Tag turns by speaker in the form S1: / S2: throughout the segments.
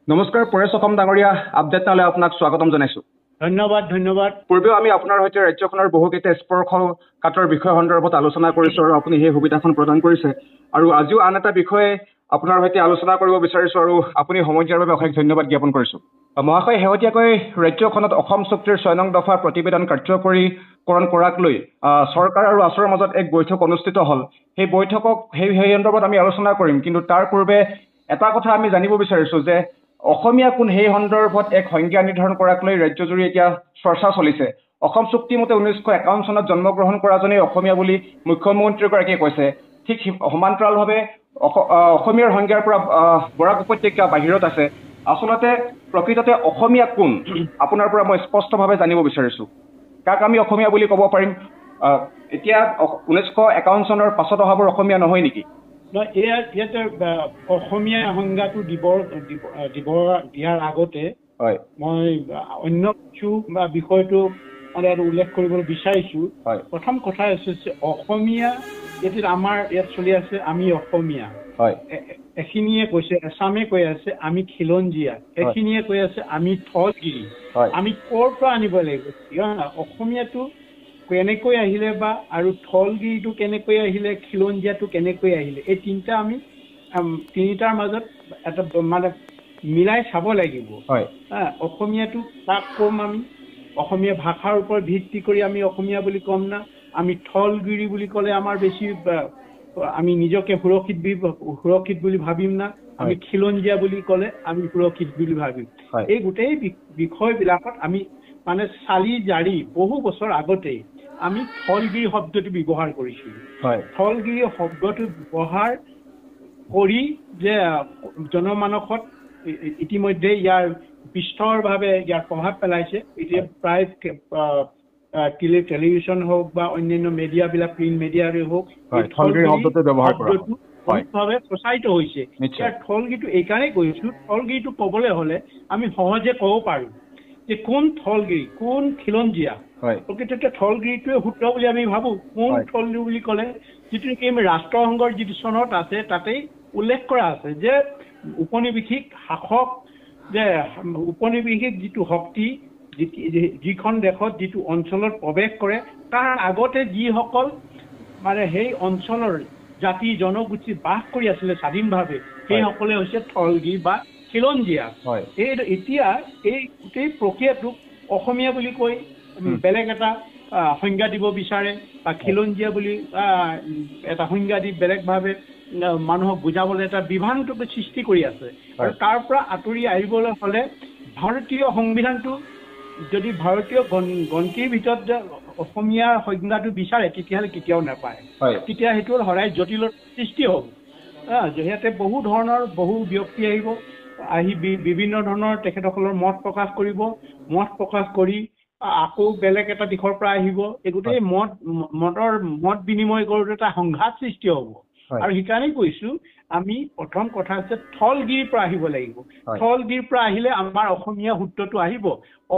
S1: নমস্কাৰ পৰেশ অসম ডাঙৰীয়া আপডেট নালে আপোনাক স্বাগতম জনাইছো।
S2: ধন্যবাদ।
S1: পূৰ্বেও আমি আপোনাৰ সৈতে ৰাজ্যখনৰ বহুকেইটা স্পৰ্শকাতৰ বিষয় সন্দৰ্ভত আলোচনা কৰিছো আৰু আপুনি সেই সুবিধাখন প্ৰদান কৰিছে। আৰু আজিও আন এটা বিষয়ে আপোনাৰ সৈতে আলোচনা কৰিব বিচাৰিছো আৰু আপুনি সময় দিয়াৰ বাবে অশেষ ধন্যবাদ জ্ঞাপন কৰিছো। মহাশয়, শেহতীয়াকৈ ৰাজ্যখনত অসম চুক্তিৰ 6 নং দফা প্ৰতিবেদন কাৰ্যকৰীকৰণ কৰাক লৈ চৰকাৰ আৰু আছৰৰ মাজত এক বৈঠক অনুষ্ঠিত হ'ল। সেই বৈঠকক সেই সন্দৰ্ভত আমি আলোচনা কৰিম, কিন্তু তাৰ পূৰ্বে এটা কথা আমি জানিব বিচাৰিছো যে অসমীয়া কোন সেই সন্দৰ্ভত এক সংজ্ঞা নিৰ্ধাৰণ কৰাক লৈ ৰাজ্যজুৰি এতিয়া চৰ্চা চলিছে। অসম চুক্তি মতে 1951 চনত জন্মগ্ৰহণ কৰাজনেই অসমীয়া বুলি মুখ্যমন্ত্ৰীগৰাকীয়ে কৈছে। ঠিক সমান্তৰালভাৱে অসমীয়াৰ সংজ্ঞাৰ পৰা বৰাক উপত্যকা বাহিৰত আছে। আচলতে প্ৰকৃততে অসমীয়া কোন আপোনাৰ পৰা মই স্পষ্টভাৱে জানিব বিচাৰিছো। কাক আমি অসমীয়া বুলি ক'ব পাৰিম? এতিয়া 1951 চনৰ পাছত অহাবোৰ অসমীয়া নহয় নেকি?
S2: ইয়াতে অসমীয়া সংজ্ঞাটো দিয়াৰ আগতে মই অন্য কিছু বিষয়টো উল্লেখ কৰিবলৈ বিচাৰিছো। প্ৰথম কথা হৈছে অসমীয়া এতিয়া আমাৰ ইয়াত চলি আছে আমি অসমীয়া। এখিনিয়ে কৈছে, এছামে কৈ আছে আমি খিলঞ্জীয়া, এখিনিয়ে কৈ আছে আমি থলগিৰি। আমি ক'ৰ পৰা আনিব লাগিব? অসমীয়াটো কেনেকৈ আহিলে বা আৰু থলগিৰিটো কেনেকৈ আহিলে, খিলঞ্জীয়াটো কেনেকৈ আহিলে, এই তিনিটাৰ মাজত এটা মানে মিলাই চাব লাগিব। অসমীয়াটো তাক ক'ম আমি অসমীয়া ভাষাৰ ওপৰত ভিত্তি কৰি আমি অসমীয়া বুলি ক'ম না আমি থলগিৰি বুলি ক'লে আমাৰ বেছি আমি নিজকে সুৰক্ষিত বুলি ভাবিম না আমি খিলঞ্জীয়া বুলি ক'লে আমি সুৰক্ষিত বুলি ভাবিম? এই গোটেই বিষয়বিলাকত আমি মানে চালি জাৰি বহু বছৰ আগতেই আমি থলগিৰি শব্দটো ব্যৱহাৰ কৰিছিলোঁ। থলগিৰি শব্দটো ব্যৱহাৰ কৰি যে জনমানসত ইতিমধ্যে ইয়াৰ বিস্তৰভাৱে ইয়াৰ প্ৰভাৱ পেলাইছে। এতিয়া প্ৰায় টেলিভিশ্যন হওক বা অন্যান্য মিডিয়াবিলাক প্ৰিণ্ট মিডিয়াৰে হওক শব্দটো প্ৰচাৰিত হৈছে। ইয়াৰ থলগিৰিটো এইকাৰণেই কৈছোঁ, থলগিৰিটো ক'বলৈ হ'লে আমি সহজে ক'ব পাৰোঁ যে কোন থলগিৰি কোন খিলঞ্জীয়া। প্ৰকৃততে থলগিৰিটোৱে শুদ্ধ বুলি আমি ভাবোঁ। কোন থলগিৰি বুলি ক'লে যিটো নেকি আমি ৰাষ্ট্ৰসংঘৰ যিটো চনত আছে তাতেই উল্লেখ কৰা আছে যে উপনিৱেশিক শাসক, যে উপনিৱেশিক যিটো শক্তি যিখন দেশত যিটো অঞ্চলত প্ৰৱেশ কৰে তাৰ আগতে যিসকল মানে সেই অঞ্চলৰ জাতি জনগোষ্ঠী বাস কৰি আছিলে স্বাধীনভাৱে সেইসকলে হৈছে থলগিৰি বা খিলঞ্জীয়া। এতিয়া এই গোটেই প্ৰক্ৰিয়াটোক অসমীয়া বুলি কৈ বেলেগ এটা সংজ্ঞা দিব বিচাৰে বা খিলঞ্জীয়া বুলি এটা সংজ্ঞা দি বেলেগভাৱে মানুহক বুজাবলৈ এটা বিভ্ৰান্তিৰ সৃষ্টি কৰি আছে। আৰু তাৰ পৰা আঁতৰি আহিবলৈ হ'লে ভাৰতীয় সংবিধানটো যদি ভাৰতীয় গণতিৰ ভিতৰত যে অসমীয়া সংজ্ঞাটো বিচাৰে তেতিয়াহ'লে কেতিয়াও নাপায়। তেতিয়া সেইটো সদায় জটিলৰ সৃষ্টি হ'ব। ইয়াতে বহু ধৰণৰ বহু ব্যক্তি আহি বিভিন্ন ধৰণৰ তেখেতসকলৰ মত প্ৰকাশ কৰিব। মত প্ৰকাশ কৰি আকৌ বেলেগ এটা দিশৰ পৰা আহিব। এই গোটেই মত বিনিময় কৰোঁতে এটা সংঘাত সৃষ্টি হ'ব। আৰু সেইকাৰণেই কৈছোঁ আমি প্ৰথম কথা হৈছে থলগিৰিৰ পৰা আহিব লাগিব। থলগিৰিৰ পৰা আহিলে আমাৰ অসমীয়া সূত্ৰটো আহিব।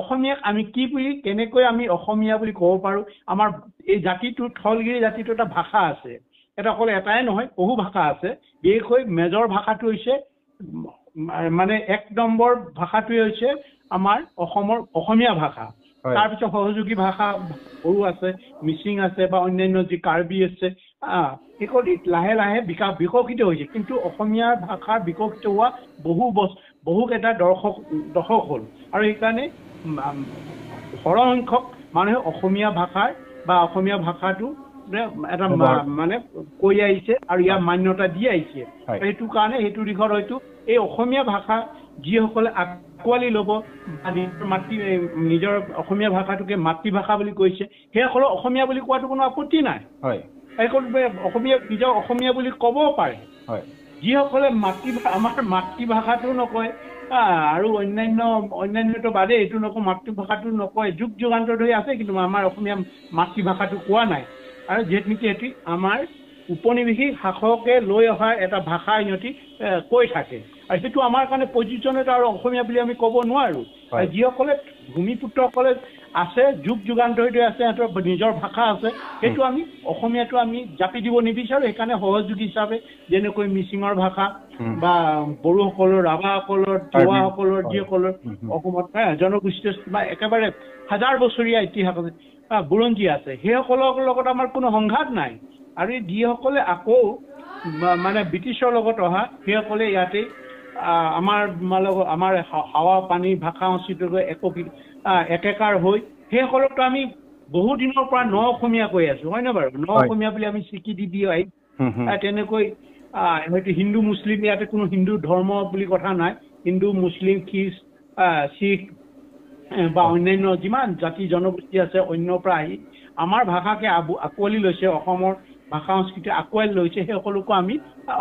S2: অসমীয়াক আমি কি বুলি কেনেকৈ আমি অসমীয়া বুলি ক'ব পাৰোঁ? আমাৰ এই জাতিটো থলগিৰি জাতিটো এটা ভাষা আছে। এটা অকল এটাই নহয়, বহু ভাষা আছে। বিশেষকৈ মেজৰ ভাষাটো হৈছে মানে 1 নম্বৰ ভাষাটোৱে হৈছে আমাৰ অসমৰ অসমীয়া ভাষা। তাৰপিছত সহযোগী ভাষা বড়ো আছে, মিচিং আছে বা অন্যান্য যি কাৰ্বি আছে। সেইখন লাহে লাহে বিকশিত হৈছে, কিন্তু অসমীয়া ভাষা বিকশিত হোৱা বহুকেইটা দশক হ'ল। আৰু সেইকাৰণে সৰহসংখ্যক মানুহে অসমীয়া ভাষাৰ বা অসমীয়া ভাষাটো এটা মানে কৈ আহিছে আৰু ইয়াৰ মান্যতা দি আহিছে। সেইটো কাৰণে সেইটো দিশত হয়তো এই অসমীয়া ভাষা যিসকলে আঁকোৱালি ল'ব বা নিজৰ অসমীয়া ভাষাটোকে মাতৃভাষা বুলি কৈছে সেইসকলক অসমীয়া বুলি কোৱাটো কোনো আপত্তি নাই। সেইসকলে নিজৰ অসমীয়া বুলি ক'ব পাৰে। যিসকলে আমাৰ মাতৃভাষাটো নকয় আৰু অন্যান্যটো বাদে এইটো নকওঁ, মাতৃভাষাটো নকয়, যুগ যুগান্তৰ ধৰি আছে, কিন্তু আমাৰ অসমীয়া মাতৃভাষাটো কোৱা নাই। আৰু যিহেতু নেকি এটি আমাৰ উপনিৱেশিক শাসকে লৈ অহা এটা ভাষা সিহঁতি কৈ থাকে। আৰু সেইটো আমাৰ কাৰণে প্ৰয়োজনীয়তা আৰু অসমীয়া বুলি আমি ক'ব নোৱাৰোঁ। যিসকলে ভূমিপুত্ৰসকলে আছে যুগ যুগান্তৰিতে আছে সিহঁতৰ নিজৰ ভাষা আছে সেইটো আমি অসমীয়াটো আমি জাপি দিব নিবিচাৰোঁ সেইকাৰণে সহযোগী হিচাপে যেনেকৈ মিচিঙৰ ভাষা বা বড়োসকলৰ ৰাভাসকলৰ তিৱাসকলৰ যিসকলৰ অসমত জনগোষ্ঠীয় বা একেবাৰে হাজাৰ বছৰীয়া ইতিহাস আছে বুৰঞ্জী আছে সেইসকলৰ লগত আমাৰ কোনো সংঘাত নাই আৰু যিসকলে আকৌ মানে ব্ৰিটিছৰ লগত অহা সেইসকলে ইয়াতে আমাৰ হাৱা পানী ভাষা সংস্কৃতি একেকাৰ হৈ সেইসকলকতো আমি বহু দিনৰ পৰা ন অসমীয়া কৈ আছো হয় নে বাৰু ন অসমীয়া বুলি আমি স্বীকৃতি দি আহিম তেনেকৈ হয়তো হিন্দু মুছলিম ইয়াতে কোনো হিন্দু ধৰ্ম বুলি কথা নাই হিন্দু মুছলিম খ্ৰীষ্ট শিখ বা অন্যান্য যিমান জাতি জনগোষ্ঠী আছে অন্যৰ পৰা আহি আমাৰ ভাষাকে আঁকোৱালি লৈছে অসমৰ ভাষা সংস্কৃতি আঁকোৱালি লৈছে সেই সকলোকো আমি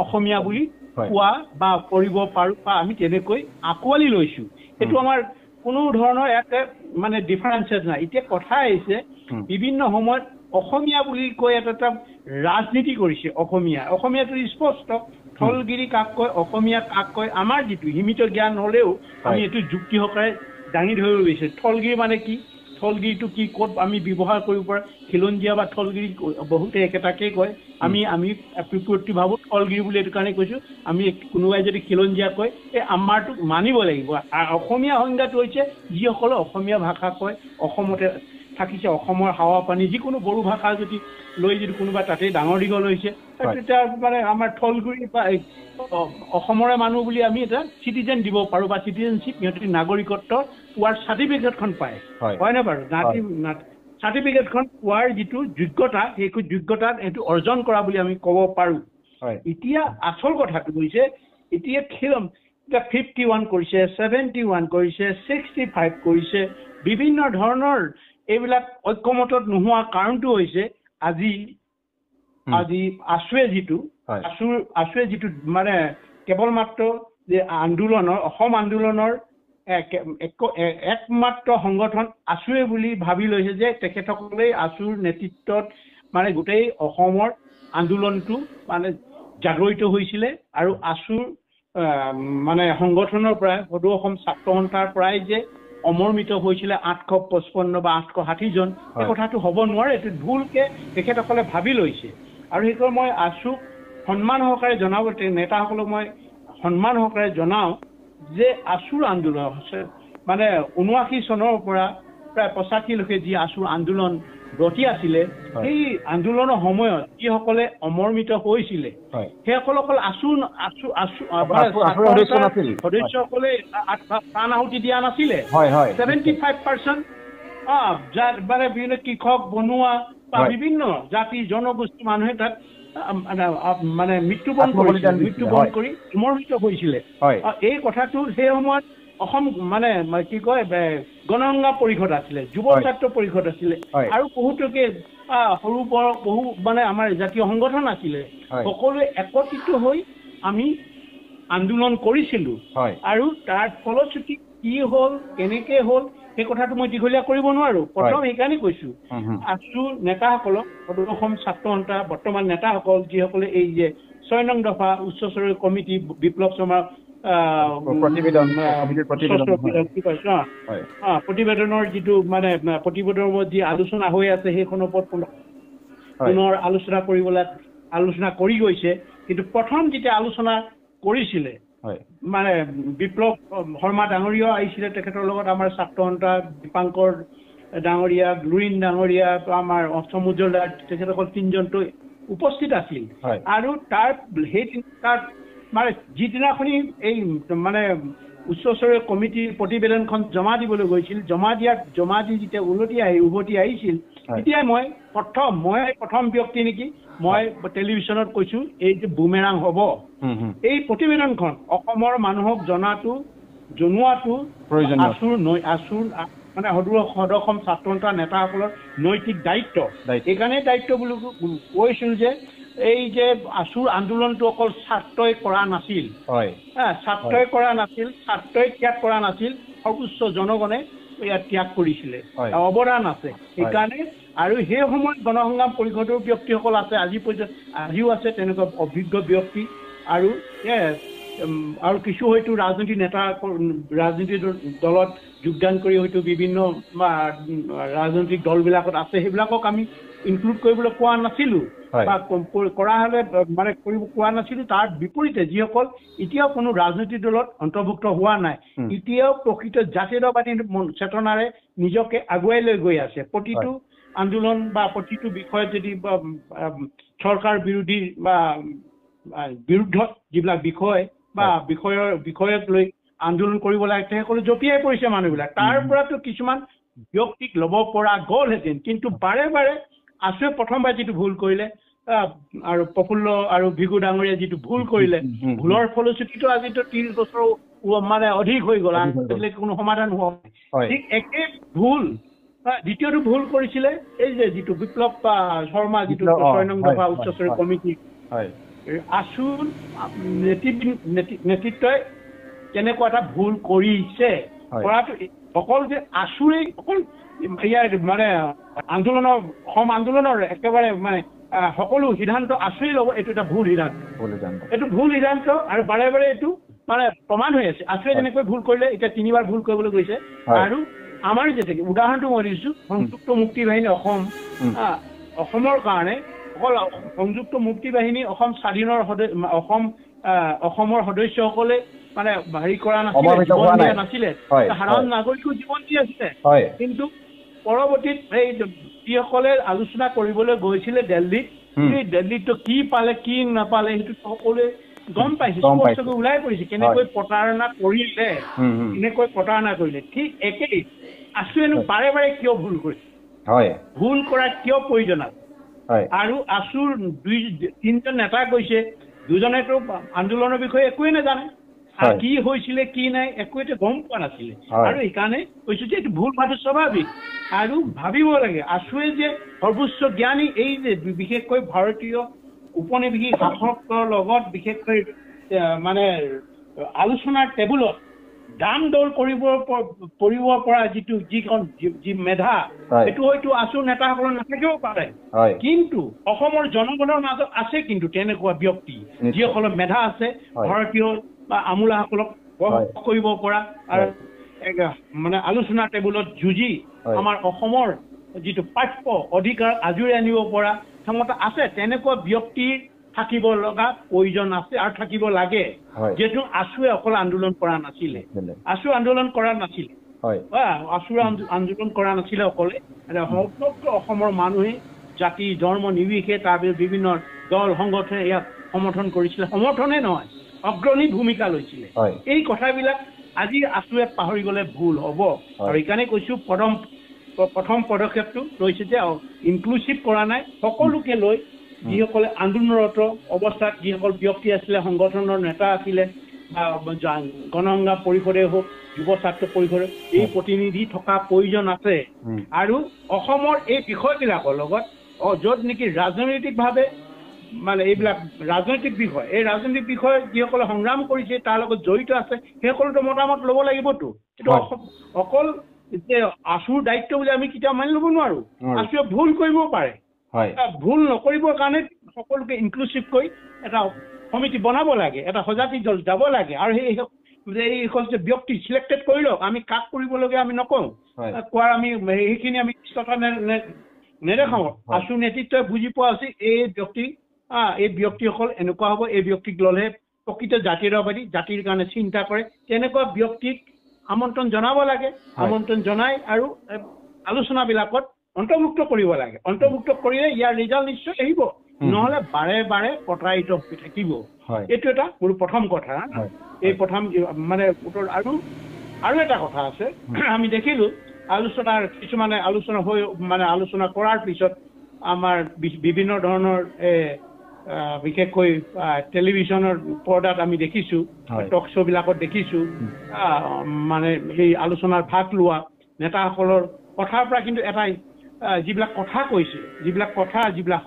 S2: অসমীয়া বুলি কোৱা বা কৰিব পাৰোঁ বা আমি তেনেকৈ আঁকোৱালি লৈছোঁ সেইটো আমাৰ কোনো ধৰণৰ ইয়াতে মানে ডিফাৰেঞ্চেছ নাই এতিয়া কথা আহিছে বিভিন্ন সময়ত অসমীয়া বুলি কৈ এটা ৰাজনীতি কৰিছে অসমীয়াটো স্পষ্ট থলগিৰি কাক কয় অসমীয়া কাক কয় আমাৰ যিটো সীমিত জ্ঞান হ'লেও আমি এইটো যুক্তি সহকাৰে দাঙি ধৰিব লৈছে থলগিৰি মানে কি থলগিৰিটো কি ক'ত আমি ব্যৱহাৰ কৰিব পৰা খিলঞ্জীয়া বা থলগিৰি বহুতে একেটাকেই কয় আমি প্ৰকৃতি ভাবোঁ থলগিৰি বুলি এইটো কাৰণে কৈছোঁ আমি কোনোবাই যদি খিলঞ্জীয়া কয় এই আমাৰটোক মানিব লাগিব অসমীয়া সংজ্ঞাটো হৈছে যিসকলে অসমীয়া ভাষা কয় অসমতে থাকিছে অসমৰ হাৱা পানী যিকোনো বড়ো ভাষা যদি লৈ যদি কোনোবা তাতে ডাঙৰ দীঘল হৈছে তেতিয়া মানে আমাৰ থলগুৰি বা অসমৰে মানুহ বুলি আমি এটা চিটিজেন দিব পাৰোঁ বা চিটিজেনশ্বিপ সিহঁতে নাগৰিকত্ব পোৱাৰ চাৰ্টিফিকেটখন পায় হয়নে বাৰু চাৰ্টিফিকেটখন পোৱাৰ যিটো যোগ্যতা সেই যোগ্যতাত এইটো অৰ্জন কৰা বুলি আমি ক'ব পাৰোঁ এতিয়া আচল কথাটো হৈছে এতিয়া এতিয়া 51 কৰিছে 71 কৰিছে 65 কৰিছে বিভিন্ন ধৰণৰ এইবিলাক ঐক্যমতত নোহোৱা কাৰণটো হৈছে আজি আছুৱে যিটো মানে কেৱল মাত্ৰ যে আন্দোলনৰ অসম আন্দোলনৰ একমাত্ৰ সংগঠন আছুৱে বুলি ভাবি লৈছে যে তেখেতসকলেই আছুৰ নেতৃত্বত মানে গোটেই অসমৰ আন্দোলনটো মানে জাগৰিত হৈছিলে আৰু আছুৰ মানে সংগঠনৰ পৰাই সদৌ অসম ছাত্ৰ সন্থাৰ পৰাই যে অমৰ্মিত হৈছিলে 855 বা 860 জন এই কথাটো হ'ব নোৱাৰে এইটো ভুলকে তেখেতসকলে ভাবি লৈছে আৰু সেইকাৰণে মই আছুক সন্মান সহকাৰে জনাব নেতাসকলক মই সন্মান সহকাৰে জনাওঁ যে আছুৰ আন্দোলন মানে 79 চনৰ পৰা প্ৰায় 85 লৈকে যি আছুৰ আন্দোলন গতি আছিলে সেই আন্দোলনৰ সময়ত যিসকলে অমৰ্মিত হৈছিলে সেইসকল সদস্যসকলে প্ৰাণ আহুতি দিয়া নাছিলে 75% মানে বিভিন্ন কৃষক বনোৱা বা বিভিন্ন জাতি জনগোষ্ঠী মানুহে তাত মানে মৃত্যুবৰণ কৰি অমৰ্মিত হৈছিলে এই কথাটো সেই সময়ত অসম মানে কি কয় গণসংগ্ৰাম পৰিষদ আছিলে যুৱ ছাত্ৰ পৰিষদ আছিলে আৰু বহুতকে সৰু বৰ বহু মানে আমাৰ জাতীয় সংগঠন আছিলে সকলোৱে একত্ৰিত হৈ আমি আন্দোলন কৰিছিলোঁ আৰু তাৰ ফলশ্ৰুতি কি হ'ল কেনেকে হ'ল সেই কথাটো মই দীঘলীয়া কৰিব নোৱাৰো প্ৰথম সেইকাৰণে কৈছোঁ আছু নেতাসকলক সদৌ অসম ছাত্ৰ সন্থা বৰ্তমান নেতাসকল যিসকলে এই যে 6 নং দফা উচ্চস্তৰীয় কমিটি বিপ্লৱ শৰ্মা প্ৰতিবেদনৰ যিটো মানে প্ৰতিবেদনৰ যি আলোচনা হৈ আছে সেইখনৰ ওপৰত পুনৰ আলোচনা কৰি গৈছে কিন্তু প্ৰথম যেতিয়া আলোচনা কৰিছিলে মানে বিপ্লৱ শৰ্মা ডাঙৰীয়া আহিছিলে তেখেতৰ লগত আমাৰ ছাত্ৰ সন্থা দীপাংকৰ ডাঙৰীয়া লুৰিণ ডাঙৰীয়া আমাৰ সমুজ্জ্বল তেখেতসকল 3জনটো উপস্থিত আছিল আৰু তাৰ মানে যিদিনাখনি এই মানে উচ্চস্তৰীয় কমিটিৰ প্ৰতিবেদনখন জমা দিবলৈ গৈছিল জমা দি যেতিয়া উভতি আহিছিল তেতিয়া মই প্ৰথম ব্যক্তি নেকি মই টেলিভিশ্যনত কৈছোঁ এই যে বুমেৰাং হ'ব এই প্ৰতিবেদনখন অসমৰ মানুহক জনোৱাটো আছুৰ মানে সদৌ অসম ছাত্ৰ সন্থা নেতাসকলৰ নৈতিক দায়িত্ব এইকাৰণে দায়িত্ব বুলি কৈছিল যে এই যে আছুৰ আন্দোলনটো অকল ছাত্ৰই কৰা নাছিল ছাত্ৰই ত্যাগ কৰা নাছিল সৰ্বোচ্চ জনগণে ইয়াত ত্যাগ কৰিছিলে অৱদান আছে সেইকাৰণে আৰু সেই সময়ত গণসংগ্ৰাম পৰিষদৰ ব্যক্তিসকল আছে আজিও আছে তেনেকুৱা অভিজ্ঞ ব্যক্তি আৰু আৰু কিছু হয়তো ৰাজনীতিক দলত যোগদান কৰি হয়তো বিভিন্ন ৰাজনৈতিক দলবিলাকত আছে সেইবিলাকক আমি ইনক্লুড কৰিবলৈ কোৱা নাছিলোঁ বা কৰা হ'লে মানে কৰিব কোৱা নাছিলোঁ। তাৰ বিপৰীতে যিসকল এতিয়াও কোনো ৰাজনৈতিক দলত অন্তৰ্ভুক্ত হোৱা নাই, এতিয়াও প্ৰকৃত জাতীয়তাবাদী চেতনাৰে নিজকে আগুৱাই লৈ গৈ আছে। প্ৰতিটো আন্দোলন বা প্ৰতিটো বিষয়ত যদি চৰকাৰ বিৰোধী বা বিৰুদ্ধত যিবিলাক বিষয় বা বিষয়ক লৈ আন্দোলন কৰিব লাগে সেইসকলে জঁপিয়াই পৰিছে মানুহবিলাক। তাৰ পৰাতো কিছুমান ব্যক্তিক ল'ব পৰা গ'লহেঁতেন, কিন্তু বাৰে বাৰে আছুৱে প্ৰথমবাৰ যিটো ভুল কৰিলে আৰু প্ৰফুল্ল আৰু ভিগু ডাঙৰীয়া যিটো ভুল কৰিলে, ভুলৰ ফলশ্ৰুতিটো আজিতো 30 বছৰ মানে অধিক হৈ গ'ল, কোনো সমাধান হোৱা নাই। ঠিক একে ভুল দ্বিতীয়টো ভুল কৰিছিলে এই যে যিটো বিপ্লৱ শৰ্মা যিটো 6 নং দফা উচ্চস্তৰীয় কমিটি, আছুৰ নেতৃত্বই কেনেকুৱা এটা ভুল কৰিছে কৰাটো অকল যে আছুৰেই অকল ইয়াৰ মানে অসম আন্দোলনৰ একেবাৰে মানে সকলো সিদ্ধান্ত আছুৰেই ল'ব, এইটো এটা ভুল সিদ্ধান্ত। এইটো ভুল সিদ্ধান্ত আৰু বাৰে বাৰে এইটো মানে প্ৰমাণ হৈ আছে। আছুৱে যেনেকৈ ভুল কৰিলে এতিয়া 3বাৰ ভুল কৰিবলৈ গৈছে। আৰু আমাৰ যেনেকৈ উদাহৰণটো মই দিছোঁ, সংযুক্ত মুক্তি বাহিনী অসমৰ কাৰণে অকল সংযুক্ত মুক্তি বাহিনী অসম স্বাধীনৰ অসমৰ সদস্যসকলে মানে হেৰি কৰা নাছিলে, জীৱন দিয়া নাছিলে, সাধাৰণ নাগৰিকো জীৱন দি আছিলে। কিন্তু পৰৱৰ্তীত এই যিসকলে আলোচনা কৰিবলৈ গৈছিলে দিল্লীত, সেই দিল্লীততো কি পালে কি নাপালে সেইটো সকলোৱে গম পাইছে, স্পষ্টকৈ ওলাই পৰিছে কেনেকৈ প্ৰতাৰণা কৰিলে। ঠিক একেই আছুৱেনো বাৰে বাৰে কিয় ভুল কৰিছে, ভুল কৰাৰ কিয় প্ৰয়োজন আছে? আৰু আছুৰ 2-3জন নেতা কৈছে, 2জনেতো আন্দোলনৰ বিষয়ে একোৱে নাজানে, কি হৈছিলে কি নাই একোৱে গম পোৱা নাছিলে। আৰু সেইকাৰণে কৈছো যে এইটো ভুল হোৱাটো স্বাভাৱিক। আৰু ভাবিব লাগে আছুৱে যে সৰ্বোচ্চ জ্ঞানী, এই যে বিশেষকৈ ভাৰতীয় উপনিবেশিক শাসকৰ লগত বিশেষকৈ মানে আলোচনাৰ টেবুলত দাম দৰ কৰিব পৰা যি মেধা, সেইটো হয়তো আছুৰ নেতাসকলৰ নাথাকিব পাৰে, কিন্তু অসমৰ জনগণৰ মাজত আছে কিন্তু তেনেকুৱা ব্যক্তি যিসকলৰ মেধা আছে, ভাৰতীয় বা আমোলাসকলক কৰিব পৰা আৰু মানে আলোচনা টেবুলত যুঁজি আমাৰ অসমৰ যিটো প্ৰাপ্য অধিকাৰ আজুৰি আনিব পৰা ক্ষমতা আছে, তেনেকুৱা ব্যক্তিৰ থাকিব লগা প্ৰয়োজন আছে আৰু থাকিব লাগে। যিহেতু আছুৱে অকল আন্দোলন কৰা নাছিলে, আছুৱে আন্দোলন কৰা নাছিলে অকলে, সমগ্ৰ অসমৰ মানুহে জাতি ধৰ্ম নিৰ্বিশেষে তাৰ বিভিন্ন দল সংগঠনে ইয়াক সমৰ্থন কৰিছিলে, সমৰ্থনে নহয় অগ্ৰণী ভূমিকা লৈছিলে। এই কথাবিলাক আজি আছুৱে পাহৰি গ'লে ভুল হ'ব। আৰু সেইকাৰণে কৈছো প্ৰথম পদক্ষেপটো লৈছে যে ইনক্লুচিভ কৰা নাই, সকলোকে লৈ যিসকলে আন্দোলনৰত অৱস্থাত যিসকল ব্যক্তি আছিলে, সংগঠনৰ নেতা আছিলে বা গণসংগ্ৰাম পৰিষদে হওক, যুৱ ছাত্ৰ পৰিষদে, এই প্ৰতিনিধি থকা প্ৰয়োজন আছে। আৰু অসমৰ এই বিষয়বিলাকৰ লগত য'ত নেকি ৰাজনৈতিকভাৱে মানে এইবিলাক ৰাজনৈতিক বিষয়, এই ৰাজনৈতিক বিষয় যিসকলে সংগ্ৰাম কৰিছে তাৰ লগত জড়িত আছে, সেইসকলেতো মতামত ল'ব লাগিবতো। কিন্তু অকল যে আছুৰ দায়িত্ব বুলি আমি কেতিয়াও মানি ল'ব নোৱাৰো। আছুৱে ভুল কৰিব পাৰে, ভুল নকৰিবৰ কাৰণে সকলোকে ইনক্লুচিভ কৰি এটা সমিতি বনাব লাগে, এটা সজাতি দল যাব লাগে। আৰু এইসকল যে ব্যক্তি চিলেক্টেড কৰি লওক, আমি কাক কৰিবলগীয়া আমি নকওঁ, কোৱাৰ আমি সেইখিনি আমি ইচ্ছতা নেদেখাওঁ। আছুৰ নেতৃত্বই বুজি পোৱা উচিত এই ব্যক্তিসকল এনেকুৱা হ'ব, এই ব্যক্তিক ল'লেহে প্ৰকৃত জাতীয়তাবাদী, জাতিৰ কাৰণে চিন্তা কৰে, তেনেকুৱা ব্যক্তিক আমন্ত্ৰণ জনাব লাগে। আমন্ত্ৰণ জনাই আৰু আলোচনাবিলাকত অন্তৰ্ভুক্ত কৰিব লাগে। অন্তৰ্ভুক্ত কৰিলে ইয়াৰ ৰিজাল্ট নিশ্চয় আহিব, নহ'লে বাৰে বাৰে প্ৰতাৰিত হৈ থাকিব। এইটো এটা মোৰ প্ৰথম কথা। এই প্ৰথম মানে আৰু এটা কথা আছে, আমি দেখিলো কিছুমানে আলোচনা কৰাৰ পিছত আমাৰ বিভিন্ন ধৰণৰ বিশেষকৈ টেলিভিশ্যনৰ পৰ্দাত আমি দেখিছোঁ, টক শ্ব'বিলাকত দেখিছোঁ, মানে সেই আলোচনাৰ ভাগ লোৱা নেতাসকলৰ কথাৰ পৰা কিন্তু এটাই যিবিলাক কথা কৈছে, যিবিলাক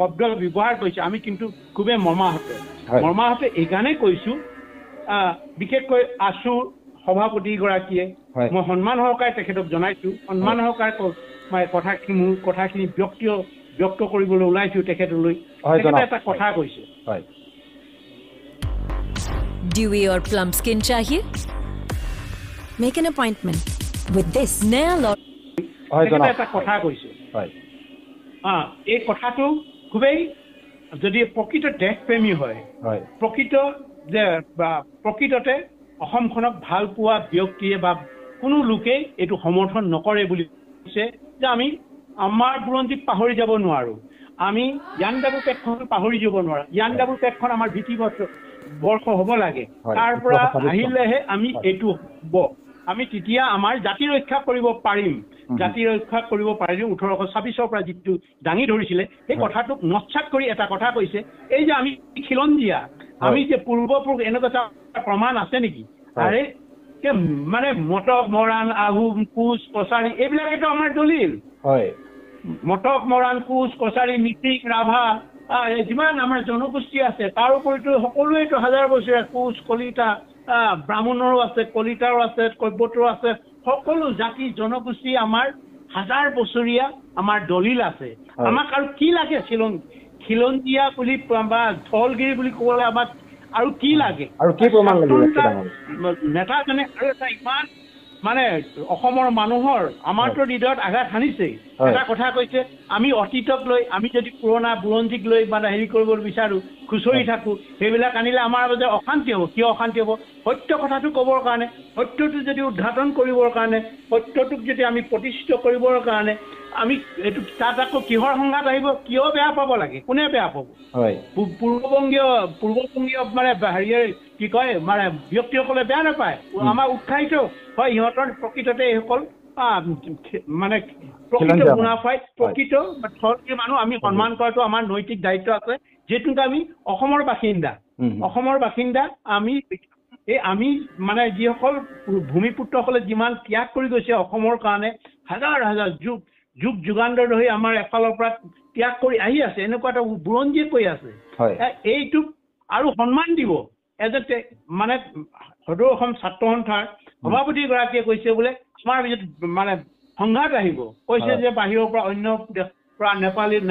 S2: শব্দ ব্যৱহাৰ কৰিছে, আমি কিন্তু খুবেই মৰ্মাহত এইকাৰণেই কৈছোঁ। বিশেষকৈ আছুৰ সভাপতিগৰাকীয়ে মই সন্মান সহকাৰে তেখেতক জনাইছোঁ, সন্মান সহকাৰে মোৰ কথাখিনি ব্যক্ত কৰিবলৈ ওলাইছোঁ তেখেতলৈ। এটা কথা কৈছে,
S3: dewy और plum skin चाहिए? Make an appointment with this नया
S2: এটা কথা কৈছে এই কথাটো খুবেই যদি প্ৰকৃত দেশপ্ৰেমী হয় প্ৰকৃততে অসমখনক ভাল পোৱা ব্যক্তিয়ে বা কোনো লোকে এইটো সমৰ্থন নকৰে বুলি কৈছে যে আমি আমাৰ বুৰঞ্জীক পাহৰি যাব নোৱাৰো আমি ইয়াণ্ডাবু পেটখন পাহৰি যাব নোৱাৰো ইয়াণ্ডাবু পেটখন আমাৰ বৰ্ষ হ'ব লাগে তাৰ পৰা আহিলেহে আমি এইটো হ'ব আমি তেতিয়া আমাৰ জাতি ৰক্ষা কৰিব পাৰিম জাতি ৰক্ষা কৰিব পাৰিম 1826 পৰা যিটো দাঙি ধৰিছিলে সেই কথাটোক নচ্ছাত কৰি এটা কথা কৈছে এই যে আমি খিলঞ্জীয়া আমি যে পূৰ্বপুৰুষ এনেকুৱা প্ৰমাণ আছে নেকি আৰে মানে মটক মৰাণ আহোম কোচ কছাৰী এইবিলাকেতো আমাৰ দলিল হয় মটক মৰাণ কোচ কছাৰী মিচিং ৰাভা যিমান আমাৰ জনগোষ্ঠী আছে তাৰ উপৰিতো সকলোৱেতো হাজাৰ বছৰীয়া কোচ কলিতা ব্ৰাহ্মণৰো আছে কলিতাৰো আছে কৈবৰ্তৰো আছে সকলো জাতি জনগোষ্ঠী আমাৰ হাজাৰ বছৰীয়া আমাৰ দলিল আছে আমাক আৰু কি লাগে খিলঞ্জীয়া বুলি বা ধলগিৰি বুলি ক'বলৈ আমাক আৰু কি লাগে
S1: আৰু কি প্ৰমাণ লাগে
S2: নেতাজনে আৰু এটা ইমান মানে অসমৰ মানুহৰ আমাৰতো হৃদয়ত আঘাত হানিছে এটা কথা কৈছে আমি অতীতক লৈ আমি যদি পুৰণা বুৰঞ্জীক লৈ মানে হেৰি কৰিব বিচাৰো খুচৰি থাকো সেইবিলাক আনিলে আমাৰ মাজে অশান্তি হ'ব কিয় অশান্তি হ'ব সত্য কথাটো ক'বৰ কাৰণে সত্যটো যদি উদ্ঘাটন কৰিবৰ কাৰণে সত্যটোক যদি আমি প্ৰতিষ্ঠিত কৰিবৰ কাৰণে আমি এইটো তাত আকৌ কিহৰ সংঘাত আহিব কিয় বেয়া পাব লাগে কোনে বেয়া পাব হয় পূৰ্ববংগীয় মানে হেৰিয়ে কি কয় মানে ব্যক্তিসকলে বেয়া নাপায় আমাৰ উৎসাহিত হয় সিহঁতৰ প্ৰকৃততে এইসকল মানে প্ৰকৃত মুনাফাই প্ৰকৃত থলগীৰ মানুহ আমি সন্মান কৰাটো আমাৰ নৈতিক দায়িত্ব আছে যিহেতুকে আমি অসমৰ বাসিন্দা আমি মানে যিসকল ভূমিপুত্ৰসকলে যিমান ত্যাগ কৰি গৈছে অসমৰ কাৰণে হাজাৰ হাজাৰ যুগ যুগান্তৰ ধৰি আমাৰ এফালৰ পৰা ত্যাগ কৰি আহি আছে এনেকুৱা এটা বুৰঞ্জীয়ে কৈ আছে এইটোক আৰু সন্মান দিব এজতে মানে সদৌ অসম ছাত্ৰ সন্থাৰ সভাপতিগৰাকীয়ে কৈছে বোলে আমাৰ মানে সংঘাত আহিব কৈছে যে বাহিৰৰ পৰা অন্য দেশৰ পৰা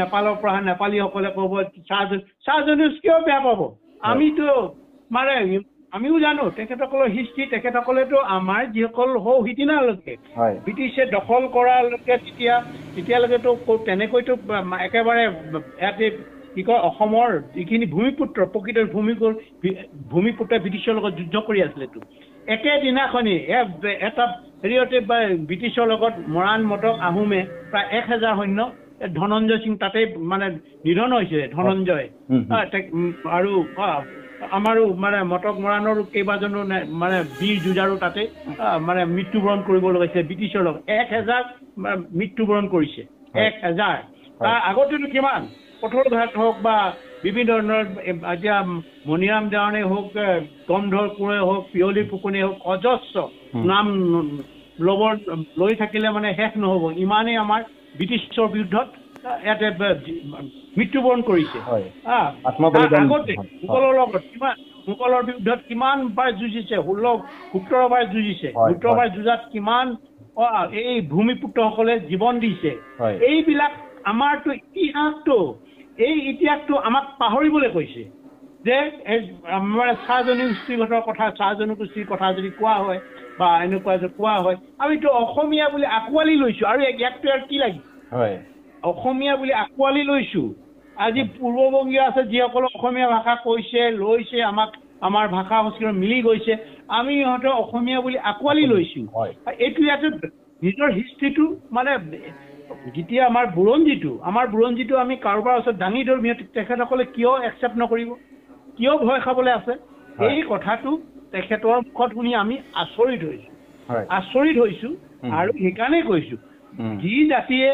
S2: নেপালৰ পৰা নেপালীসকলে ক'ব চাহ জনগোষ্ঠী কিয় বেয়া পাব আমিতো মানে আমিও জানো তেখেতসকলৰ হিষ্ট্ৰী তেখেতসকলেতো আমাৰ যিসকল সিদিনালৈকে ব্ৰিটিছে দখল কৰালৈকে তেতিয়ালৈকেতো তেনেকৈতো একেবাৰে ইয়াতে কি কয় অসমৰ যিখিনি প্ৰকৃত ভূমিপুত্ৰই ব্ৰিটিছৰ লগত যুদ্ধ কৰি আছিলেতো একেদিনাখনি এটা হেৰিয়তে ব্ৰিটিছৰ লগত মৰাণ মটক আহোমে প্ৰায় 1000 সৈন্য ধনঞ্জয় সিং তাতে মানে নিধন হৈছে ধনঞ্জয় আৰু আমাৰো মানে মটক মৰাণৰো কেইবাজনো মানে বীৰ যুঁজাৰু তাতে মানে মৃত্যুবৰণ কৰিব লগাইছে ব্ৰিটিছৰ লগত 1000 মৃত্যুবৰণ কৰিছে 1000 তাৰ আগতেতো কিমান কঠোৰ ঘাট হওক বা বিভিন্ন ধৰণৰ এতিয়া মণিৰাম দেৱানে হওক গন্ধৰ কোঁৱে হওক পিয়লি ফুকনে হওক অজস্ৰ নাম লৈ থাকিলে মানে শেষ নহ'ব ইমানেই আমাৰ ব্ৰিটিছৰ বিৰুদ্ধত ইয়াতে মৃত্যুবৰণ কৰিছে আগতে মোগলৰ লগত মোগলৰ বিৰুদ্ধত কিমান বাৰ যুঁজিছে 17 বাৰ যুঁজিছে 17 বাৰ যুঁজাত কিমান এই ভূমিপুত্ৰসকলে জীৱন দিছে এইবিলাক আমাৰতো ইতিহাসটো আমাক পাহৰিবলৈ কৈছে যে আমাৰ চাহ জনগোষ্ঠীৰ কথা যদি কোৱা হয় বা এনেকুৱা যে কোৱা হয় আমিতো অসমীয়া বুলি আঁকোৱালি লৈছো আৰু ইয়াকটো আৰু কি লাগে অসমীয়া বুলি আঁকোৱালি লৈছো আজি পূৰ্ববংগীয় আছে যিসকলে অসমীয়া ভাষা লৈছে আমাৰ ভাষা সংস্কৃতি মিলি গৈছে আমি ইহঁতৰ অসমীয়া বুলি আঁকোৱালি লৈছো এইটো ইয়াতে নিজৰ হিষ্ট্ৰীটো মানে যেতিয়া আমাৰ বুৰঞ্জীটো আমি কাৰোবাৰ ওচৰত দাঙি ধৰিম তেখেতসকলে কিয় একচেপ্ট নকৰিব কিয় ভয় খাবলৈ আছে এই কথাটো তেখেতৰ মুখত শুনি আমি আচৰিত হৈছো আৰু সেইকাৰণে কৈছো যি জাতিয়ে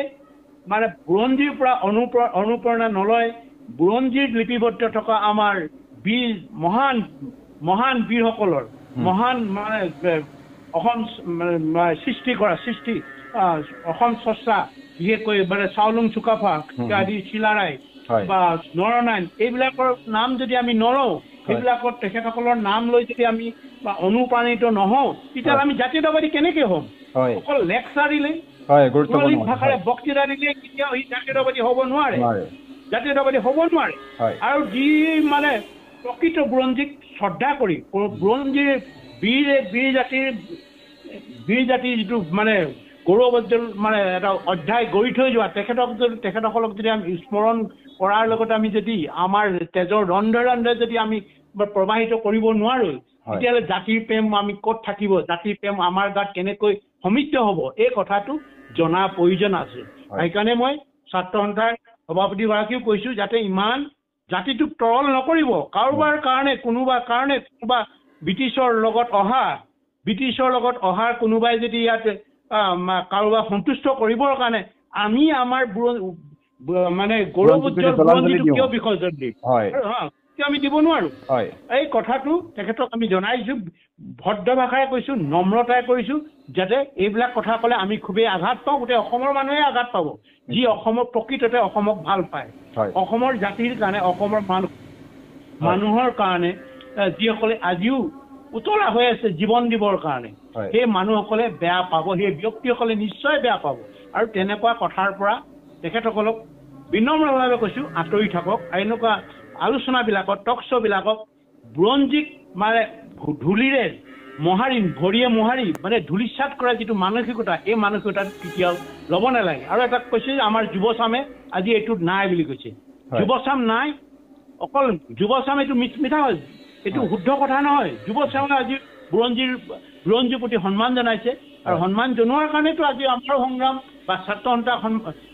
S2: মানে বুৰঞ্জীৰ পৰা অনুপ্ৰেৰণা নলয় বুৰঞ্জীৰ লিপিবদ্ধ থকা আমাৰ বীৰ মহান বীৰসকলৰ মহান মানে অসম সৃষ্টি অসম স্ৰষ্টা বিশেষকৈ মানে চাওলুং চুকাফা আদি চিলাৰায় বা নৰনাৰায়ণ এইবিলাকৰ নাম যদি আমি নলওঁ সেইবিলাকত তেখেতসকলৰ নাম লৈ যদি আমি অনুপ্ৰাণিত নহওঁ তেতিয়াহ'লে আমি জাতীয়তাবাদী কেনেকে হ'ম অকল লেকচাৰ দিলে ভাষাৰে বক্তৃতা দিলে কেতিয়াও জাতীয়তাবাদী হ'ব নোৱাৰে আৰু যি মানে প্ৰকৃত বুৰঞ্জীক শ্ৰদ্ধা কৰি বুৰঞ্জীৰ বীৰ জাতিৰ যিটো মানে গৌৰৱোজ্জ্বল মানে এটা অধ্যায় গঢ়ি থৈ যোৱা তেখেতসকলক যদি আমি স্মৰণ কৰাৰ লগতে আমি যদি আমাৰ তেজৰ ৰন্ধে ৰন্ধে যদি আমি প্ৰবাহিত কৰিব নোৱাৰোঁ তেতিয়াহ'লে জাতিৰ প্ৰেম আমি ক'ত থাকিব, জাতিৰ প্ৰেম আমাৰ গাত কেনেকৈ সমৃদ্ধ হ'ব, এই কথাটো জনা প্ৰয়োজন আছে। সেইকাৰণে মই ছাত্ৰ সন্থাৰ সভাপতিগৰাকীও কৈছোঁ যাতে ইমান জাতিটোক তৰল নকৰিব। কাৰোবাৰ কাৰণে কোনোবা ব্ৰিটিছৰ লগত অহাৰ কোনোবাই যদি ইয়াত কাৰোবাক সন্তুষ্ট কৰিবৰ কাৰণে আমি আমাৰ মানে গৌৰৱোজ্জ্বল বুৰঞ্জীটো কিয় বিসৰ্জন দিম, আমি দিব নোৱাৰো। এই কথাটো তেখেতক আমি জনাইছোঁ, ভদ্ৰ ভাষাৰে কৈছোঁ, নম্ৰতাৰে কৈছোঁ, যাতে এইবিলাক কথা ক'লে আমি খুবেই আঘাত পাওঁ, গোটেই অসমৰ মানুহে আঘাত পাব, যি অসমৰ প্ৰকৃততে অসমক ভাল পায়, অসমৰ জাতিৰ কাৰণে, অসমৰ মানুহৰ কাৰণে যিসকলে আজিও উতলা হৈ আছে জীৱন দিবৰ কাৰণে, সেই মানুহসকলে বেয়া পাব, সেই ব্যক্তিসকলে নিশ্চয় বেয়া পাব। আৰু তেনেকুৱা কথাৰ পৰা তেখেতসকলক বিনম্ৰভাৱে কৈছোঁ আঁতৰি থাকক। এনেকুৱা আলোচনাবিলাকত টক শ্ব'বিলাকক বুৰঞ্জীক মানে ধূলিৰে ভৰিয়ে মোহাৰি মানে ধূলিচাত কৰা যিটো মানসিকতা, এই মানসিকতাটো কেতিয়াও ল'ব নালাগে। আৰু এটা কৈছে যে আমাৰ যুৱচামে আজি এইটোত নাই বুলি কৈছে। যুৱচাম নাই, অকল যুৱচাম এইটো মিঠা হয়, এইটো শুদ্ধ কথা নহয়। যুৱচামে আজি বুৰঞ্জীৰ প্ৰতি সন্মান জনাইছে, আৰু সন্মান জনোৱাৰ কাৰণেতো আজি আমাৰ সংগ্ৰাম বা ছাত্ৰ সন্থাক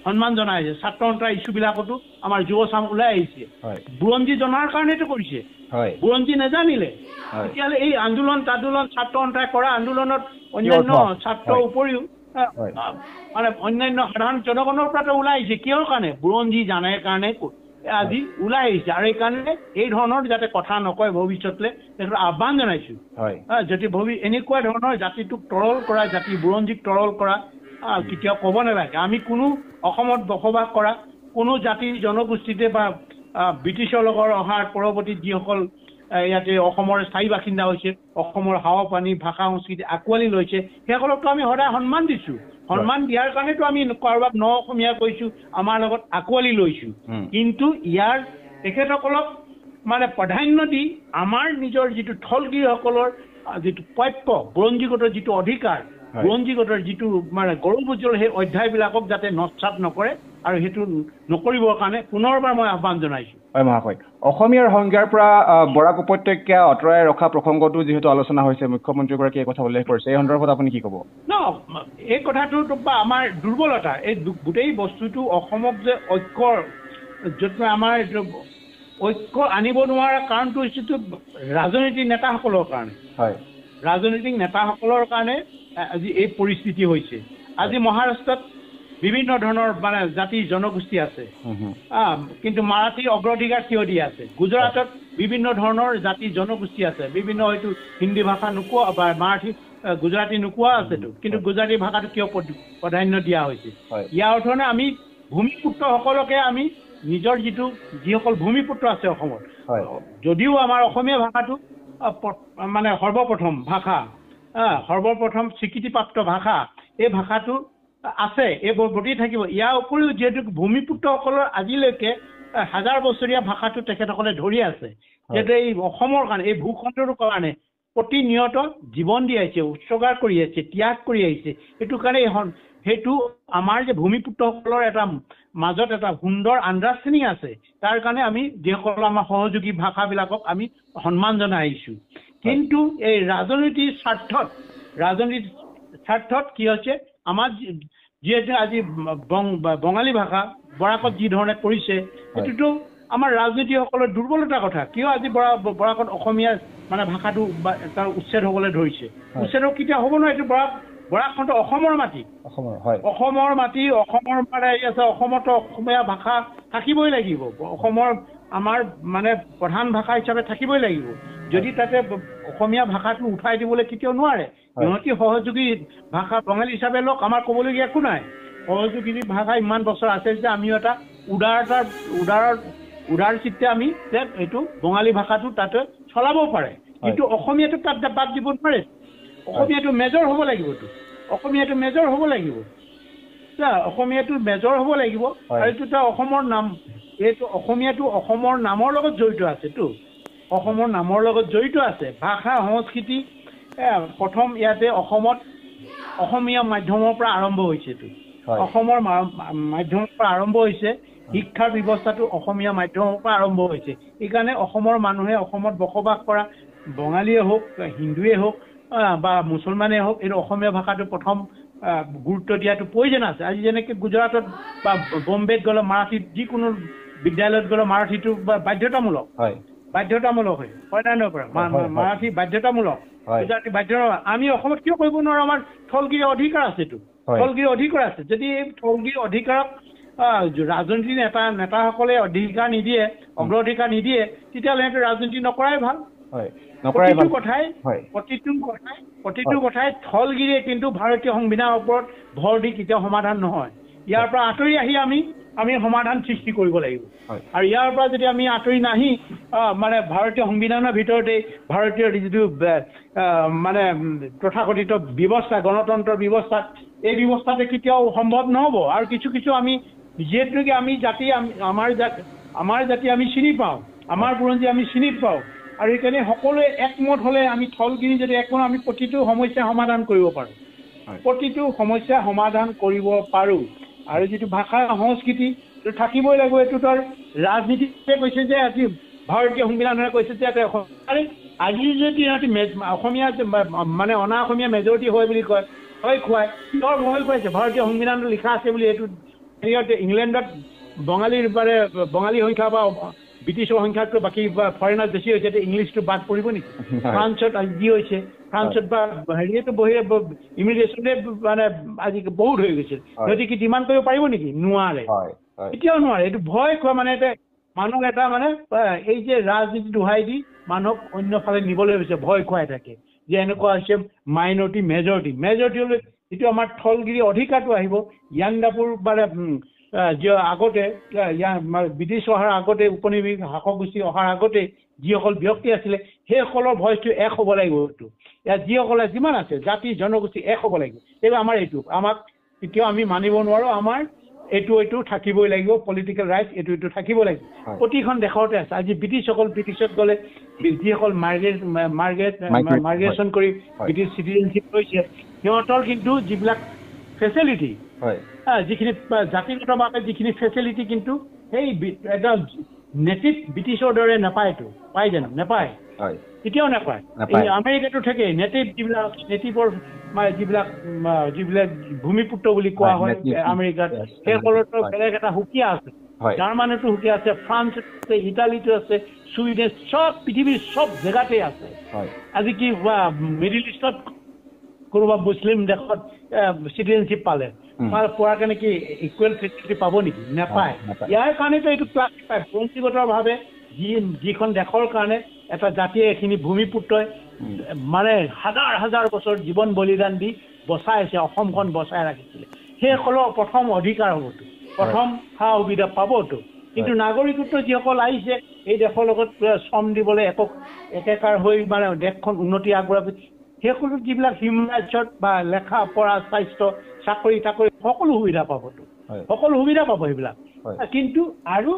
S2: সন্মান জনাইছে। ছাত্ৰ সন্থাৰ ইছ্যুবিলাকতো আমাৰ যুৱচাম ওলাই আহিছে, বুৰঞ্জী জনাৰ কাৰণেতো কৰিছে। বুৰঞ্জী নাজানিলে তেতিয়াহ'লে এই আন্দোলন ছাত্ৰ সন্থাই কৰা আন্দোলনত অন্যান্য ছাত্ৰৰ উপৰিও মানে অন্যান্য সাধাৰণ জনগণৰ পৰাতো ওলাই আহিছে। কিহৰ কাৰণে? বুৰঞ্জী জানাৰ কাৰণে আজি ওলাই আহিছে। আৰু এইকাৰণে এই ধৰণৰ যাতে কথা নকয় ভৱিষ্যতলৈ তেখেতক আহ্বান জনাইছোঁ। যদি এনেকুৱা ধৰণৰ জাতিটোক তৰল কৰা, জাতিৰ বুৰঞ্জীক তৰল কৰা কেতিয়াও ক'ব নালাগে। আমি কোনো অসমত বসবাস কৰা কোনো জাতিৰ জনগোষ্ঠীতে বা ব্ৰিটিছৰ লগত অহাৰ পৰৱৰ্তী যিসকল ইয়াতে অসমৰ স্থায়ী বাসিন্দা হৈছে, অসমৰ হাৱা পানী ভাষা সংস্কৃতি আঁকোৱালি লৈছে, সেইসকলকতো আমি সদায় সন্মান দিছোঁ। সন্মান দিয়াৰ কাৰণেতো আমি কাৰোবাক ন অসমীয়া কৈছোঁ, আমাৰ লগত আঁকোৱালি লৈছোঁ। কিন্তু ইয়াৰ তেখেতসকলক মানে প্ৰাধান্য দি আমাৰ নিজৰ যিটো থলগিৰিসকলৰ যিটো প্ৰাপ্য বুৰঞ্জীগত যিটো অধিকাৰ, বুৰঞ্জীগতৰ যিটো মানে গৌৰৱোজ্জ্বল সেই অধ্যায়বিলাকক যাতে নস্যাৎ নকৰে, আৰু সেইটো নকৰিবৰ কাৰণে পুনৰবাৰ মই আহ্বান জনাইছোঁ।
S1: হয় মহাশয়, অসমীয়াৰ সংজ্ঞাৰ পৰা বৰাক উপত্যকা আঁতৰাই ৰখা প্ৰসংগটো যিহেতু আলোচনা হৈছে, মুখ্যমন্ত্ৰীগৰাকীয়ে এই কথা উল্লেখ কৰিছে, এই সন্দৰ্ভত আপুনি কি ক'ব?
S2: এই কথাটো আমাৰ দুৰ্বলতা, এই গোটেই বস্তুটো অসমক যে য'ত আমাৰ ঐক্য আনিব নোৱাৰা কাৰণটো হৈছে ৰাজনৈতিক নেতাসকলৰ কাৰণে। ৰাজনৈতিক নেতাসকলৰ কাৰণে আজি এই পৰিস্থিতি হৈছে। আজি মহাৰাষ্ট্ৰত বিভিন্ন ধৰণৰ মানে জাতি জনগোষ্ঠী আছে, কিন্তু মাৰাঠীৰ অগ্ৰাধিকাৰ কিয় দি আছে? গুজৰাটত বিভিন্ন ধৰণৰ জাতি জনগোষ্ঠী আছে, বিভিন্ন হয়তো হিন্দী ভাষা নোকোৱা বা মাৰাঠী গুজৰাটী নোকোৱা আছেতো, কিন্তু গুজৰাটী ভাষাটো কিয় প্ৰাধান্য দিয়া হৈছে? ইয়াৰ অৰ্থনে আমি ভূমিপুত্ৰসকলকে আমি নিজৰ যিসকল ভূমিপুত্ৰ আছে অসমত, যদিও আমাৰ অসমীয়া ভাষাটো মানে সৰ্বপ্ৰথম ভাষা, সৰ্বপ্ৰথম স্বীকৃতিপ্ৰাপ্ত ভাষা, এই ভাষাটো আছে, এই বৰ্তি থাকিব। ইয়াৰ উপৰিও যিহেতু ভূমিপুত্ৰসকলৰ আজিলৈকে হাজাৰ বছৰীয়া ভাষাটো তেখেতসকলে ধৰি আছে, যিহেতু এই অসমৰ কাৰণে, এই ভূখণ্ডটোৰ কাৰণে প্ৰতিনিয়ত জীৱন দি আহিছে, উৎসৰ্গাৰ কৰি আহিছে, ত্যাগ কৰি আহিছে। সেইটো কাৰণে সেইটো আমাৰ যে ভূমিপুত্ৰসকলৰ এটা মাজত এটা সুন্দৰ আণ্ডাৰষ্টেণ্ডিং আছে, তাৰ কাৰণে আমি যিসকল আমাৰ সহযোগী ভাষাবিলাকক আমি সন্মান জনাই আহিছোঁ। কিন্তু এই ৰাজনীতিৰ স্বাৰ্থত কি হৈছে, আমাৰ যিহেতু আজি বঙালী ভাষা বৰাকত যি ধৰণে কৰিছে, সেইটোতো আমাৰ ৰাজনীতিসকলৰ দুৰ্বলতাৰ কথা। কিয় আজি বৰাকত অসমীয়া মানে ভাষাটো তাৰ উচ্ছেদ হ'বলৈ ধৰিছে? উচ্ছেদ কেতিয়া হ'ব নহয়, এইটো বৰাকখনটো অসমৰ মাটি, অসমৰ মানে আছে, অসমতো অসমীয়া ভাষা থাকিবই লাগিব, অসমৰ আমাৰ মানে প্ৰধান ভাষা হিচাপে থাকিবই লাগিব। যদি তাতে অসমীয়া ভাষাটো উঠাই দিবলৈ কেতিয়াও নোৱাৰে। সিহঁতি সহযোগী ভাষা বঙালী হিচাপে লওক, আমাৰ ক'বলগীয়া একো নাই। সহযোগী ভাষা ইমান বছৰ আছে যে আমিও এটা উদাৰ চিত্তে আমি এইটো বঙালী ভাষাটো তাতে চলাব পাৰে, কিন্তু অসমীয়াটো তাত বাদ দিব নোৱাৰে। অসমীয়াটো মেজৰ হ'ব লাগিবতো, অসমীয়াটো মেজৰ হ'ব লাগিব, অসমীয়াটো মেজৰ হ'ব লাগিব। আৰু এইটো এটা অসমৰ নাম, এইটো অসমীয়াটো অসমৰ নামৰ লগত জড়িত আছেতো। অসমৰ নামৰ লগত জড়িত আছে ভাষা সংস্কৃতি প্ৰথম ইয়াতে অসমত অসমীয়া মাধ্যমৰ পৰা আৰম্ভ হৈছে এইটো অসমৰ মাধ্যমৰ পৰা আৰম্ভ হৈছে শিক্ষাৰ ব্যৱস্থাটো অসমীয়া মাধ্যমৰ পৰা আৰম্ভ হৈছে এইকাৰণে অসমৰ মানুহে অসমত বসবাস কৰা বঙালীয়ে হওক হিন্দুৱে হওক বা মুছলমানে হওক এইটো অসমীয়া ভাষাটো প্ৰথম গুৰুত্ব দিয়াটো প্ৰয়োজন আছে আজি যেনেকৈ গুজৰাটত বা বম্বেত গ'লে মাৰাঠী যিকোনো বিদ্যালয়ত গ'লে মাৰাঠীটো বাধ্যতামূলক বাধ্যতামূলক হয় নাই নকৰা মাৰাঠী বাধ্যতামূলক গুজৰাটী বাধ্যতামূলক আমি অসমত কিয় কৰিব নোৱাৰো আমাৰ থলগিৰি অধিকাৰ আছেতো থলগিৰি অধিকাৰ আছে যদি এই থলগিৰি অধিকাৰক ৰাজনীতি নেতাসকলে অধিকাৰ নিদিয়ে অগ্ৰাধিকাৰ নিদিয়ে তেতিয়াহ'লে সেইটো ৰাজনীতি নকৰাই ভাল প্ৰতিটো কথাই থলগিৰিয়ে কিন্তু ভাৰতীয় সংবিধানৰ ওপৰত ভৰ দি কেতিয়াও সমাধান নহয় ইয়াৰ পৰা আঁতৰি আহি আমি সমাধান সৃষ্টি কৰিব লাগিব আৰু ইয়াৰ পৰা যদি আমি আঁতৰি নাহি মানে ভাৰতীয় সংবিধানৰ ভিতৰতে ভাৰতীয় যিটো মানে তথাকথিত ব্যৱস্থা গণতন্ত্ৰৰ ব্যৱস্থা এই ব্যৱস্থাতে কেতিয়াও সম্ভৱ নহ'ব আৰু কিছু আমি যিহেতু আমি জাতি আমাৰ জাতি আমি চিনি পাওঁ আমাৰ বুৰঞ্জী আমি চিনি পাওঁ আৰু সেইকাৰণে সকলোৱে একমত হ'লে আমি থলগিৰি যদি একমত আমি প্ৰতিটো সমস্যা সমাধান কৰিব পাৰোঁ আৰু যিটো ভাষা সংস্কৃতি থাকিবই লাগিব এইটোতো আৰু ৰাজনীতিতে কৈছে যে আজি ভাৰতীয় সংবিধানে কৈছে যে আজি যদি সিহঁতি অসমীয়া মানে অনা অসমীয়া মেজৰিটি হয় বুলি কয় হয় খুৱাই কিহৰ ভয় খুৱাইছে ভাৰতীয় সংবিধানটো লিখা আছে বুলি এইটো ইংলেণ্ডত বঙালী সংখ্যা বা ব্ৰিটিছৰ সংখ্যাতকৈ বাকী ফৰেনাৰ বেছি হৈছে এতিয়া ইংলিছটো বাদ পৰিব নেকি ফ্ৰান্সত আজি যি হৈছে ফ্ৰান্সত বা হেৰিয়েতো বহি ইমিগ্ৰেশ্যনে মানে আজি বহুত হৈ গৈছে সিহঁতি কি ডিমাণ্ড কৰিব পাৰিব নেকি নোৱাৰে এতিয়াও নোৱাৰে এইটো ভয় খোৱা মানে এটা মানুহক এটা মানে এই যে ৰাজনীতি দোহাই দি মানুহক অন্য ফালে নিবলৈ হৈছে ভয় খুৱাই থাকে যে এনেকুৱা হৈছে মাইনৰিটি মেজৰিটি হ'লে যিটো আমাৰ থলগিৰি অধিকাৰটো আহিব য়াংদাপুৰ মানে আগতে ব্ৰিটিছ অহাৰ আগতে উপনিবেশ শাসকগোষ্ঠী অহাৰ আগতে যিসকল ব্যক্তি আছিলে সেইসকলৰ ভইচটো এক হ'ব লাগিব এইটো ইয়াত যিসকলে যিমান আছে জাতি জনগোষ্ঠী এক হ'ব লাগিব এইটো আমাৰ আমাক এতিয়াও আমি মানিব নোৱাৰোঁ আমাৰ এইটো থাকিবই লাগিব পলিটিকেল ৰাইট এইটো থাকিব লাগিব প্ৰতিখন দেশতে আছে আজি ব্ৰিটিছত গ'লে যিসকল মাইগ্ৰেশ্যন কৰি ব্ৰিটিছ চিটিজেনশ্বিপ লৈছে সিহঁতৰ কিন্তু যিবিলাক ফেচিলিটি যিখিনি জাতিগতভাৱে যিখিনি ফেচিলিটি কিন্তু সেই এটা নেটিভ ব্ৰিটিছৰ দৰে নাপায়তো পাই জানো নাপায় এতিয়াও নাপায় আমেৰিকাতো থাকে নেটিভৰ যিবিলাক ভূমিপুত্ৰ বুলি কোৱা হয় আমেৰিকাত সেইসকলতো বেলেগ এটা সুকীয়া আছে জাৰ্মানীতো সুকীয়া আছে ফ্ৰান্সত আছে ইটালীতো আছে ছুইডেন চব পৃথিৱীৰ চব জেগাতে আছে আজি কি মিডিল ইষ্টত কোনোবা মুছলিম দেশত চিটিজেনশ্বিপ পোৱাৰ কাৰণে কি ইকুৱেল ফেচিলিটি পাব নেকি নাপায় ইয়াৰ কাৰণেতো এইটো ক্লাছিফাই পঞ্জীগতভাৱে যিখন দেশৰ কাৰণে এটা জাতিয়ে এইখিনি ভূমিপুত্ৰই মানে হাজাৰ বছৰ জীৱন বলিদান দি বচাইছে অসমখন বচাই ৰাখিছিলে সেইসকলৰ প্ৰথম অধিকাৰ হ'বতো প্ৰথম সা সুবিধা পাবতো কিন্তু নাগৰিকত্ব যিসকল আহিছে এই দেশৰ লগত শ্ৰম দিবলৈ একেকাৰ হৈ মানে দেশখন উন্নতি আগবঢ়াব সেইসকলো যিবিলাক হিউমেন ৰাইটছত বা লেখা পঢ়া স্বাস্থ্য চাকৰি সকলো সুবিধা পাবতো সকলো সুবিধা পাব সেইবিলাক কিন্তু আৰু